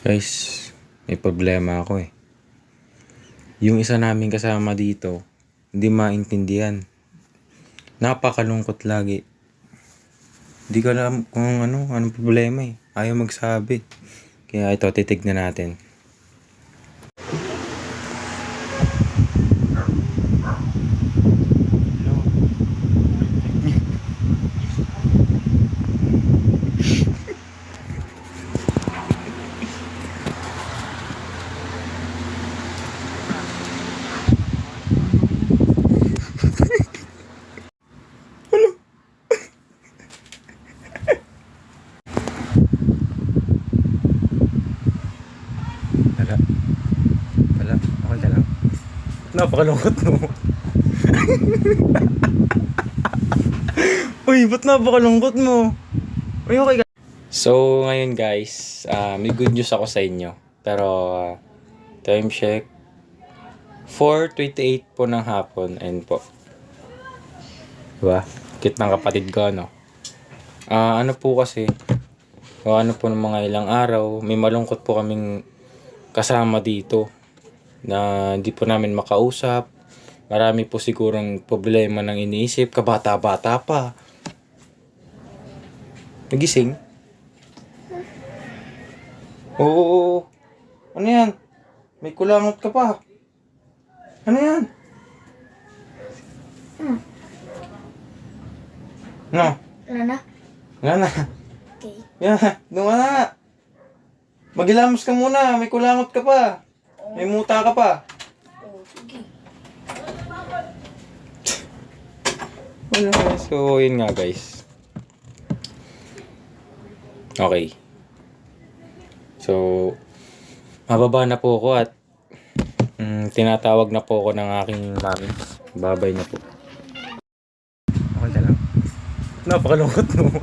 Guys, may problema ako eh. Yung isa namin kasama dito, hindi maintindihan. Napakalungkot lagi. Hindi ko alam kung anong problema eh. Ayaw magsabi. Kaya ito, titignan natin. Wala, okay ka lang. Napakalungkot mo. Uy, ba't napakalungkot mo? Uy, okay ka. So, ngayon guys, may good news ako sa inyo. Pero, time check. 4:28 po ng hapon. Ayun po. Diba? Kit ng kapatid ko, no? Ano po kasi, ano po ng mga ilang araw, may malungkot po kaming kasama dito na hindi po namin makausap. Marami po sigurong problema ng iniisip. Kabata-bata pa. Nagising? Oo. Ano yan? May kulangot ka pa. Ano yan? No? Wala na? Wala na. Okay. Yan, doon ka na. Maghilamos ka muna. May kulangot ka pa. May muta ka pa. Oh, sige. Wala. So, yun nga guys. Okay. So, mababa na po ako at tinatawag na po ako ng aking mami. Babay na po. Okay ka lang. Napakalungkot mo.